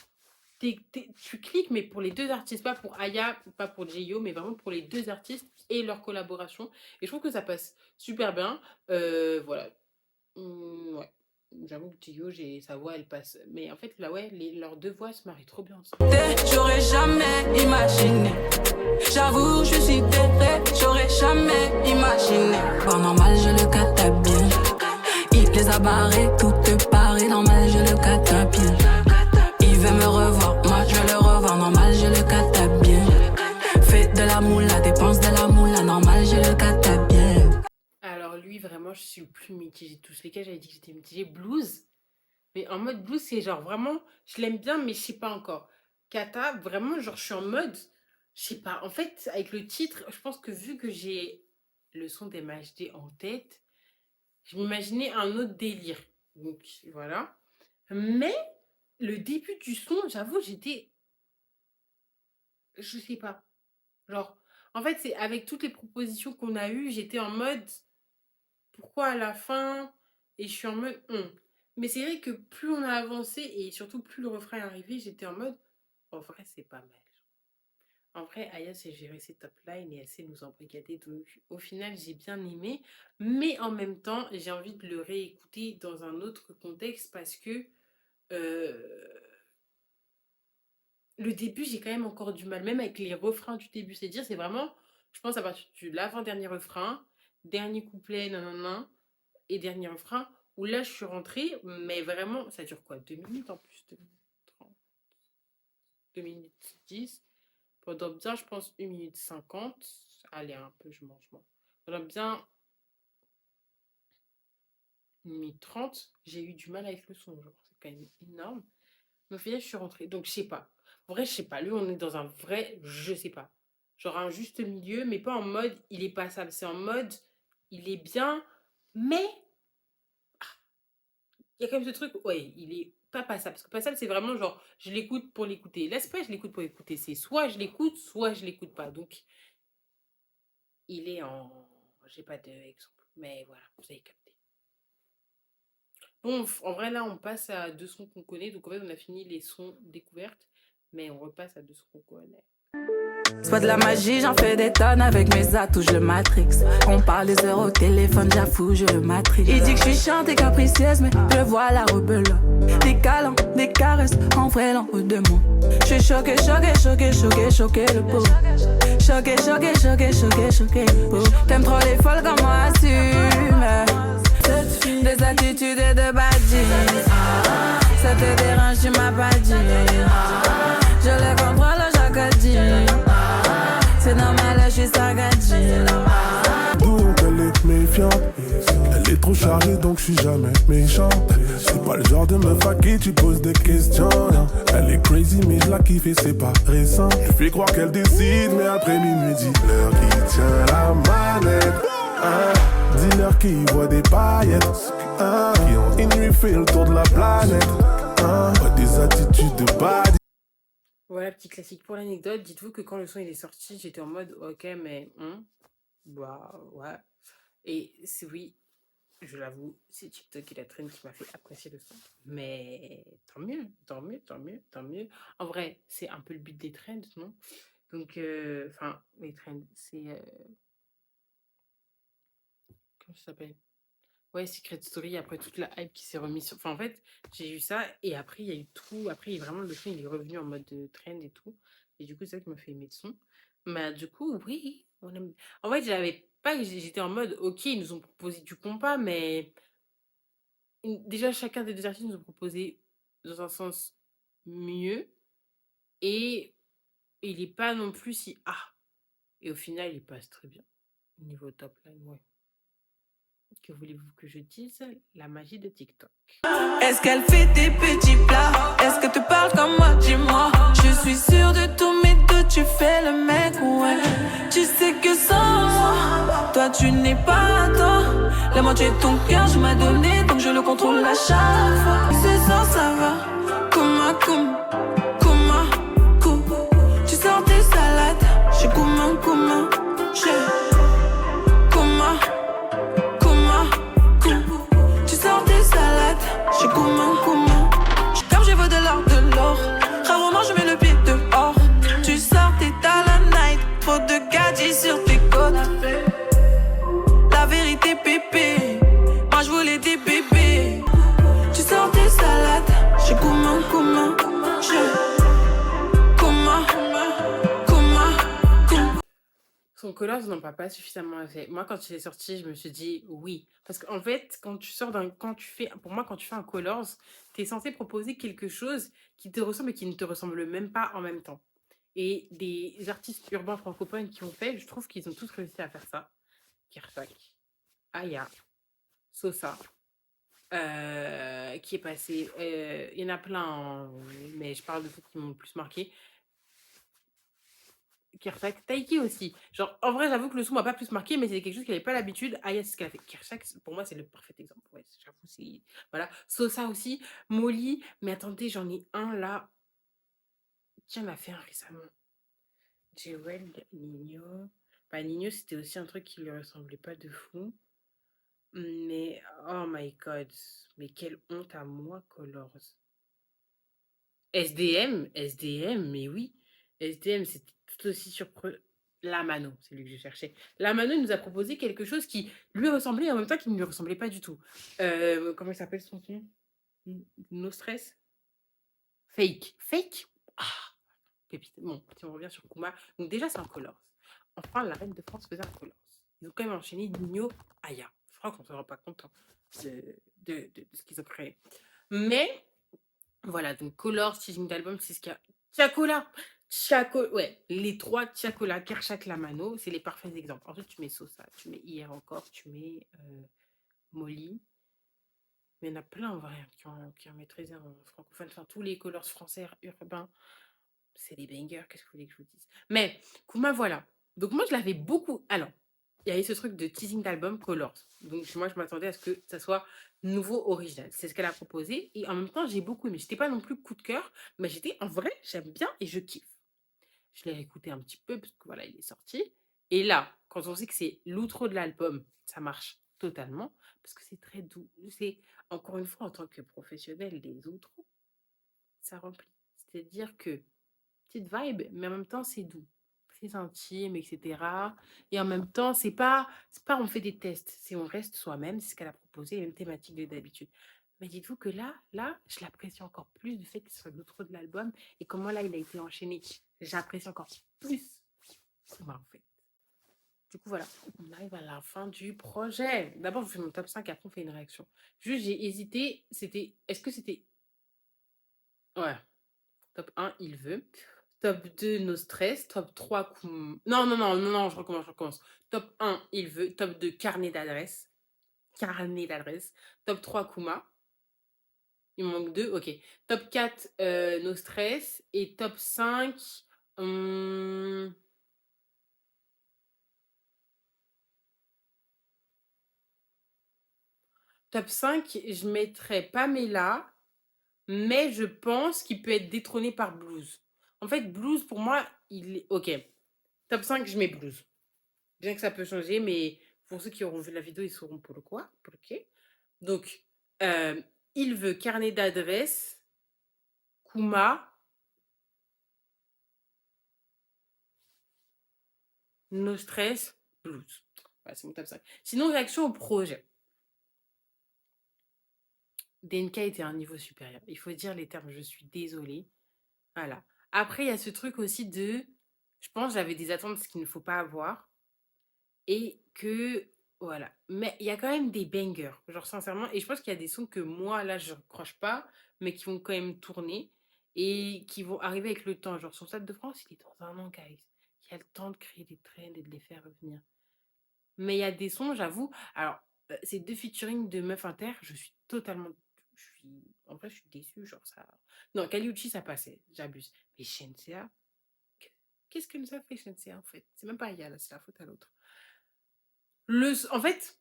tu cliques, mais pour les deux artistes, pas pour Aya, pas pour J.O, mais vraiment pour les deux artistes et leur collaboration. Et je trouve que ça passe super bien. Voilà. Ouais. J'avoue que J.O, sa voix, elle passe. Mais en fait, là, ouais, leurs deux voix se marient trop bien ensemble. J'aurais jamais imaginé. J'avoue, je suis dépré. J'aurais jamais imaginé. Pas normal, je le capte bien. Il les a barrés, toutes parées. Normal, je le capte bien. Il veut me revoir, moi je le revoir. Normal, je le capte bien. Fais de la moula, dépense de la moula. Normal, je le capte bien. Alors lui, vraiment, je suis le plus mitigée de tous. Lesquels j'avais dit que j'étais mitigée. Blues. Mais en mode blues, c'est genre vraiment, je l'aime bien, mais je sais pas encore. Kata, vraiment, genre, je suis en mode, je sais pas. En fait, avec le titre, je pense que vu que j'ai le son des MHD en tête, je m'imaginais un autre délire. Donc, voilà. Mais le début du son, j'avoue, j'étais, je sais pas. Genre, en fait, c'est avec toutes les propositions qu'on a eues, j'étais en mode, pourquoi à la fin? Et je suis en mode, Mais c'est vrai que plus on a avancé et surtout plus le refrain est arrivé, j'étais en mode, en vrai, c'est pas mal. En vrai, Aya s'est géré ses top lines et elle sait nous embrigader. Donc, au final, j'ai bien aimé. Mais en même temps, j'ai envie de le réécouter dans un autre contexte parce que le début, j'ai quand même encore du mal. Même avec les refrains du début, c'est-à-dire, c'est vraiment, je pense, à partir de l'avant-dernier refrain, dernier couplet, nanana, et dernier refrain, où là, je suis rentrée, mais vraiment, ça dure quoi? 2 minutes en plus? 2 minutes 30, 2 minutes 10. Pendant bien, je pense, 1 minute 50. Allez, un peu, je mange. Pendant bien 1 minute 30, j'ai eu du mal avec le son. Genre, c'est quand même énorme. Mais au final, je suis rentrée. Donc, je sais pas. En vrai, je sais pas. Lui, on est dans un vrai, je sais pas. Genre un juste milieu, mais pas en mode il est passable. C'est en mode il est bien, mais il y a quand même ce truc, ouais, il est pas passable. Parce que passable, c'est vraiment genre je l'écoute pour l'écouter. Là, c'est pas je l'écoute pour l'écouter. C'est soit je l'écoute pas. Donc, il est en. J'ai pas d'exemple. Mais voilà, vous avez capté. Bon, en vrai, là, on passe à deux sons qu'on connaît. Donc, en fait, on a fini les sons découvertes. Mais on repasse à deux sons qu'on connaît. C'est pas de la magie, j'en fais des tonnes avec mes atouts, je le matrix. On parle des heures au téléphone, j'avoue, je le matrix. Il dit que je suis chiante et capricieuse, mais je vois la rebelle. Des câlins, des caresses, en vrai l'en haut de moi. Je suis choquée, choquée, choquée, choquée, choquée, le pot. Choquée, choquée, choquée, choquée, choquée, le pot. T'aimes trop les folles comme moi, assume. Des attitudes et de badges. Ça te dérange, tu m'as pas dit. Je le contrôle chaque dit. C'est normal, je suis sagadji. Donc elle est méfiante. Elle est trop chargée donc je suis jamais méchante. C'est pas le genre de meuf à qui tu poses des questions, non. Elle est crazy mais je la kiffe et c'est pas récent. Je fais croire qu'elle décide mais après minuit dis-leur qui tient la manette, hein. Dis-leur qui voit des paillettes, hein. Qui ont une nuit fait le tour de la planète, hein. Pas des attitudes de bad. Voilà, petit classique pour l'anecdote. Dites-vous que quand le son il est sorti, j'étais en mode ok, mais bah ouais. Et c'est oui, je l'avoue, c'est TikTok et la trend qui m'a fait apprécier le son. Mais tant mieux, tant mieux, tant mieux, tant mieux. En vrai, c'est un peu le but des trends, non? Donc, enfin, les trends, c'est. Comment ça s'appelle? Ouais, Secret Story, après toute la hype qui s'est remise sur. Enfin, en fait, j'ai eu ça, et après, il y a eu tout. Après, vraiment, le son, il est revenu en mode trend et tout. Et du coup, c'est ça qui m'a fait aimer le son. Mais du coup, oui, on aime. En fait, j'avais pas. J'étais en mode, ok, ils nous ont proposé du compas, mais déjà, chacun des deux artistes nous ont proposé dans un sens mieux. Et il est pas non plus si. Ah! Et au final, il passe très bien. Niveau top line, ouais. Que voulez-vous que je dise? La magie de TikTok. Est-ce qu'elle fait des petits plats? Est-ce que tu parles comme moi? Dis-moi. Je suis sûre de tous mes doutes, tu fais le mec, ouais. Tu sais que sans moi, toi tu n'es pas toi. La moitié de ton cœur, je m'ai donné, donc je le contrôle à chaque fois. Ce soir, ça va. Comment, tu sors tes salades. Je suis comment, tu sors tes salades. Je suis comment. Comme je veux de l'or. Rarement je mets le pied dehors. Tu sors tes talents night. Trop de gadgets sur tes côtes. La vérité pépé. Moi je voulais des bébés. Tu sors tes salades. Je suis comment. Son Colors n'en parle pas suffisamment fait. Moi, quand il est sorti, je me suis dit oui. Parce qu'en fait, quand tu fais un Colors, t'es censé proposer quelque chose qui te ressemble et qui ne te ressemble même pas en même temps. Et des artistes urbains francophones qui ont fait, je trouve qu'ils ont tous réussi à faire ça. Kershak, Aya, Sosa, qui est passé. Il y en a plein, hein, mais je parle de ceux qui m'ont le plus marqué. Kershak, Taiki aussi. Genre, en vrai, j'avoue que le son m'a pas plus marqué, mais c'est quelque chose qu'elle n'avait pas l'habitude. Aya, c'est ce qu'elle a fait. Kershak, pour moi, c'est le parfait exemple. Ouais, j'avoue, c'est. Voilà. Sosa aussi. Molly. Mais attendez, j'en ai un là. Qui en a fait un récemment? Jewel, Nino. Bah, Nino, c'était aussi un truc qui lui ressemblait pas de fou. Mais, oh my god. Mais quelle honte à moi, Colors. SDM, mais oui. SDM, c'était tout aussi surprenant. Lamano, c'est lui que je cherchais. Lamano nous a proposé quelque chose qui lui ressemblait et en même temps qui ne lui ressemblait pas du tout. Comment il s'appelle son nom? No Stress? Fake. Fake? Ah, pépite. Bon, si on revient sur Kuma. Donc déjà, c'est un Colors. Enfin, la reine de France faisait un Colors. Ils ont quand même enchaîné Nino, Aya. Je crois qu'on ne se rend pas compte de ce qu'ils ont créé. Mais voilà, donc Colors, teasing d'album, c'est ce qu'il y a. Tiakola! Ouais, les trois Tiakola, Kershak, Lamano, c'est les parfaits exemples. Ensuite, tu mets Sosa, tu mets Hier encore, tu mets Molly. Mais il y en a plein en vrai qui ont maîtrisé en francophone. Enfin, tous les Colors français urbains, c'est des bangers, qu'est-ce que vous voulez que je vous dise? Mais, Kuma, voilà. Donc moi, je l'avais beaucoup. Alors, il y avait ce truc de teasing d'album Colors. Donc moi, je m'attendais à ce que ça soit nouveau, original. C'est ce qu'elle a proposé. Et en même temps, j'ai beaucoup aimé. J'étais pas non plus coup de cœur, mais en vrai, j'aime bien et je kiffe. Je l'ai réécouté un petit peu parce que voilà, il est sorti. Et là, quand on sait que c'est l'outro de l'album, ça marche totalement parce que c'est très doux. C'est encore une fois en tant que professionnel, les outros, ça remplit. C'est-à-dire que petite vibe, mais en même temps, c'est doux. très intime, etc. Et en même temps, c'est pas on fait des tests, c'est on reste soi-même, c'est ce qu'elle a proposé, les mêmes thématiques que d'habitude. Mais dites-vous que là, je l'apprécie encore plus du fait que ce soit l'outro de l'album et comment là, il a été enchaîné. J'apprécie encore plus Kouma, en fait. Du coup, voilà, on arrive à la fin du projet. D'abord, je fais mon top 5, après, on fait une réaction. Juste, j'ai hésité, c'était. Est-ce que c'était. Ouais, top 1, il veut. Top 2, nos stress. Top 3, Non, non, non, non, non, je recommence. Top 1, il veut. Top 2, carnet d'adresse. Carnet d'adresse. Top 3, Kuma. Il me manque 2, ok. Top 4, nos stress. Et top 5, hum, top 5, je mettrais Pamela, mais je pense qu'il peut être détrôné par Blues. En fait, Blues, pour moi, il est. Ok. Top 5, je mets Blues. Bien que ça peut changer, mais pour ceux qui auront vu la vidéo, ils sauront pour le quoi. Pour le quai. Donc, euh, il veut carnet d'adresse, Kuma, no stress, Blues. Voilà, c'est mon top 5. Sinon, réaction au projet. DNK était à un niveau supérieur. Il faut dire les termes, je suis désolée. Voilà. Après, il y a ce truc aussi de. Je pense que j'avais des attentes, ce qu'il ne faut pas avoir. Et que. Voilà. Mais il y a quand même des bangers. Genre, sincèrement. Et je pense qu'il y a des sons que moi, là, je ne croche pas, mais qui vont quand même tourner. Et qui vont arriver avec le temps. Genre, son Stade de France, il est dans un an, guys. Il y a le temps de créer des trends et de les faire revenir. Mais il y a des sons, j'avoue. Alors, ces deux featuring de Meuf Inter, je suis totalement. En vrai, je suis déçue. Genre, ça. Non, Kaliuchi, ça passait. J'abuse. Mais Shenseea, qu'est-ce que nous a fait Shenseea, en fait? C'est même pas Aya, là, c'est la faute à l'autre. En fait,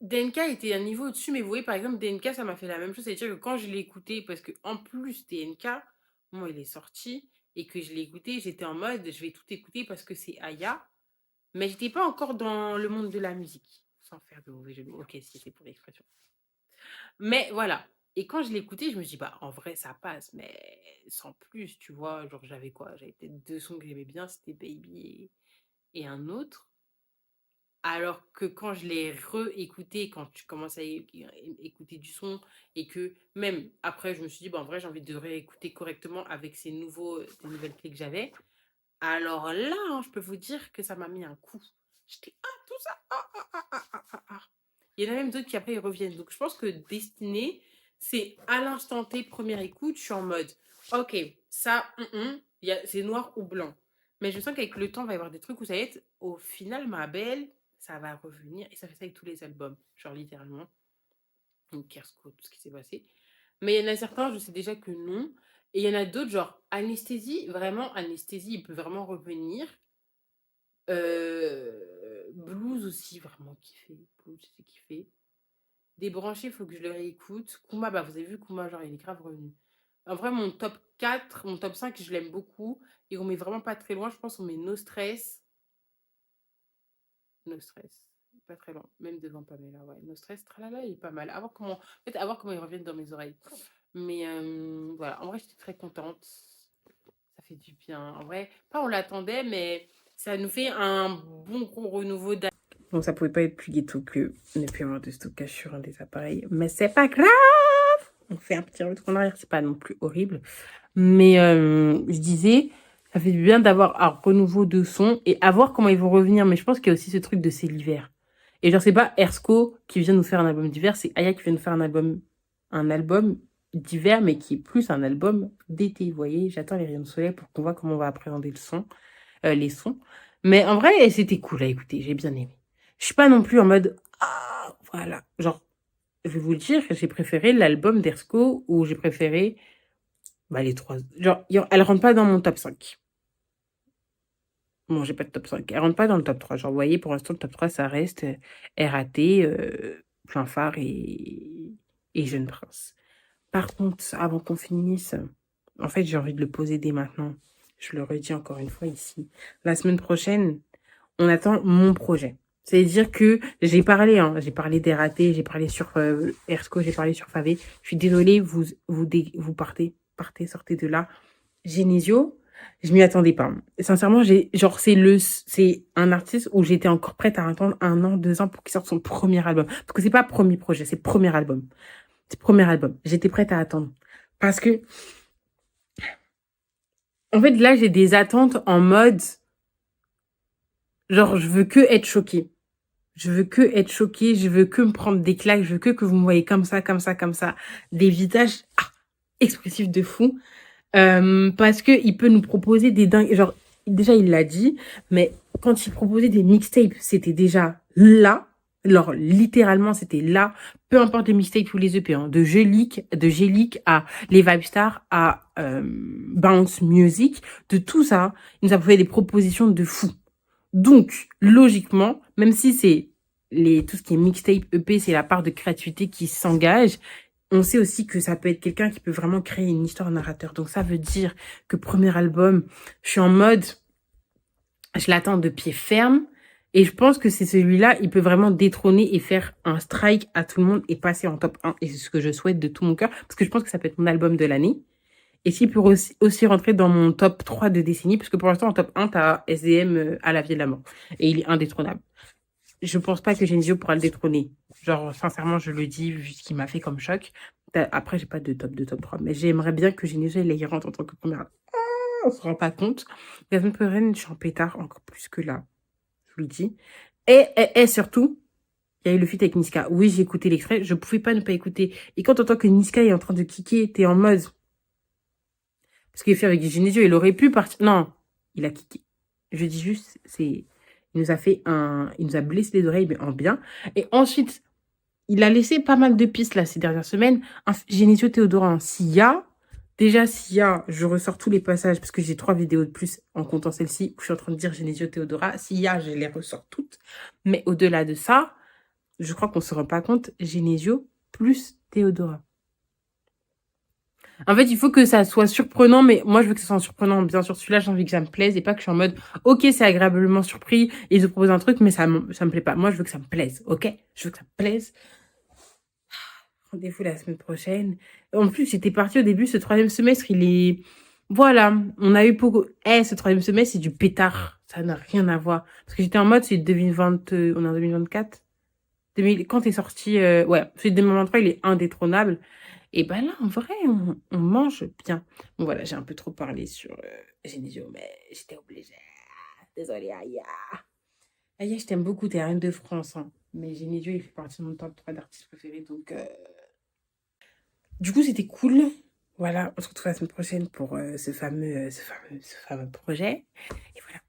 DNK était un niveau au-dessus, mais vous voyez, par exemple, DNK, ça m'a fait la même chose. C'est-à-dire que quand je l'ai écouté, parce que en plus, DNK, moi, il est sorti, et que je l'ai écouté, j'étais en mode, je vais tout écouter parce que c'est Aya. Mais j'étais pas encore dans le monde de la musique. Sans faire de mauvais jeu de mots. Ok, si c'est pour l'expression. Mais voilà. Et quand je l'ai écouté, je me dis, bah, en vrai, ça passe, mais sans plus, tu vois. Genre, j'avais quoi? J'avais peut-être deux sons que j'aimais bien, c'était Baby et un autre. Alors que quand je l'ai réécouté, quand tu commences à écouter du son, et que même après, je me suis dit, bah, en vrai, j'ai envie de réécouter correctement avec ces nouvelles clés que j'avais. Alors là, hein, je peux vous dire que ça m'a mis un coup. J'étais, tout ça, Il y en a même d'autres qui après ils reviennent. Donc je pense que Destinée, c'est à l'instant T, première écoute, je suis en mode, ok, ça, c'est noir ou blanc. Mais je sens qu'avec le temps, il va y avoir des trucs où ça va être, au final, ma belle, ça va revenir. Et ça fait ça avec tous les albums, genre littéralement. Donc Kersko, tout ce qui s'est passé. Mais il y en a certains, je sais déjà que non. Et il y en a d'autres, genre Anesthésie, vraiment, Anesthésie, il peut vraiment revenir. Blues aussi, vraiment kiffé. Blues, j'ai kiffé. Débranché, il faut que je le réécoute. Kuma, bah vous avez vu, Kuma, genre, il est grave revenu. En vrai, mon top 4, mon top 5, je l'aime beaucoup. Et on met vraiment pas très loin. Je pense qu'on met No Stress. No Stress. Pas très loin. Même devant Pamela, ouais. No Stress, tralala, il est pas mal. En fait, à voir comment il revient dans mes oreilles. Mais voilà, en vrai, j'étais très contente. Ça fait du bien. En vrai, pas on l'attendait, mais ça nous fait un bon gros renouveau d'âge. Donc ça pouvait pas être plus ghetto que ne plus avoir de stockage sur un des appareils. Mais c'est pas grave. On fait un petit retour en arrière, c'est pas non plus horrible. Mais je disais, ça fait du bien d'avoir un renouveau de son et à voir comment ils vont revenir. Mais je pense qu'il y a aussi ce truc de c'est l'hiver. Et genre, c'est pas Ersko qui vient nous faire un album d'hiver, c'est Aya qui vient nous faire un album d'hiver, mais qui est plus un album d'été. Vous voyez, j'attends les rayons de soleil pour qu'on voit comment on va appréhender les sons. Mais en vrai, c'était cool à écouter, j'ai bien aimé. Je suis pas non plus en mode, voilà. Genre, je vais vous le dire, j'ai préféré l'album d'Ersko ou j'ai préféré les trois. Genre, elle rentre pas dans mon top 5. Bon, j'ai pas de top 5. Elle rentre pas dans le top 3. Genre, vous voyez, pour l'instant, le top 3, ça reste RAT, Plein Phare et Jeune Prince. Par contre, avant qu'on finisse, en fait, j'ai envie de le poser dès maintenant. Je le redis encore une fois ici. La semaine prochaine, on attend mon projet. C'est-à-dire que j'ai parlé d'RAT, j'ai parlé sur Ersko, j'ai parlé sur Favé. Je suis désolée, vous partez. partez, sortez de là. Genesio, je m'y attendais pas. Sincèrement, c'est un artiste où j'étais encore prête à attendre 1 an, 2 ans pour qu'il sorte son premier album. Parce que c'est pas premier projet, c'est premier album. C'est premier album. J'étais prête à attendre. Parce que, en fait, là, j'ai des attentes en mode, genre, je veux que être choquée. Je veux que être choquée, je veux que me prendre des claques, je veux que vous me voyez comme ça, comme ça, comme ça. Des visages expressifs de fou. Parce que il peut nous proposer des dingues. Genre, déjà, il l'a dit, mais quand il proposait des mixtapes, c'était déjà là. Alors, littéralement, c'était là. Peu importe les mixtapes ou les EP, hein, de Gélique à les Vibestar à Bounce Music, de tout ça, il nous a fait des propositions de fou. Donc, logiquement, même si c'est tout ce qui est mixtape, EP, c'est la part de créativité qui s'engage, on sait aussi que ça peut être quelqu'un qui peut vraiment créer une histoire narrateur. Donc, ça veut dire que premier album, je suis en mode, je l'attends de pied ferme. Et je pense que c'est celui-là, il peut vraiment détrôner et faire un strike à tout le monde et passer en top 1. Et c'est ce que je souhaite de tout mon cœur, parce que je pense que ça peut être mon album de l'année. Et s'il peut aussi rentrer dans mon top 3 de décennie, parce que pour l'instant, en top 1, t'as SDM à la vie de la mort. Et il est indétrônable. Je pense pas que Genesio pourra le détrôner. Genre, sincèrement, je le dis, vu ce qu'il m'a fait comme choc. Après, j'ai pas de top 3. Mais j'aimerais bien que Genesio, il y rentre en tant que première. On se rend pas compte. La semaine prochaine, je suis en pétard encore plus que là. Je vous le dis. Et surtout, il y a eu le feat avec Niska. Oui, j'ai écouté l'extrait. Je pouvais pas ne pas écouter. Et quand t'entends que Niska est en train de kicker, t'es en mode... Parce qu'il fait avec Genesio, il aurait pu partir. Non, il a kické. Je dis juste, il nous a blessé les oreilles, mais en bien. Et ensuite, il a laissé pas mal de pistes, là, ces dernières semaines. Genesio Théodora, Sia. Déjà, Sia, je ressors tous les passages, parce que j'ai 3 vidéos de plus en comptant celle-ci, où je suis en train de dire Genesio Théodora. Sia, je les ressors toutes. Mais au-delà de ça, je crois qu'on se rend pas compte, Genesio plus Théodora. En fait, il faut que ça soit surprenant, mais moi, je veux que ça soit surprenant. Bien sûr, celui-là, j'ai envie que ça me plaise et pas que je suis en mode, ok, c'est agréablement surpris et je propose un truc, mais ça me plaît pas. Moi, je veux que ça me plaise, ok? Je veux que ça me plaise. Rendez-vous la semaine prochaine. En plus, j'étais partie au début, ce 3e semestre, il est... Voilà, on a eu pour... ce 3e semestre, c'est du pétard. Ça n'a rien à voir. Parce que j'étais en mode, c'est 2020... on est en 2024. Quand est sorti... ouais, celui de 2023, il est indétrônable. Et ben là, en vrai, on mange bien. Bon, voilà, j'ai un peu trop parlé sur Genesio, mais j'étais obligée. Désolée, Aya. Aya, je t'aime beaucoup, t'es la reine de France. Hein. Mais Genesio, il fait partie de mon top 3 d'artistes préférés. Donc, du coup, c'était cool. Voilà, on se retrouve la semaine prochaine pour ce fameux projet. Et voilà.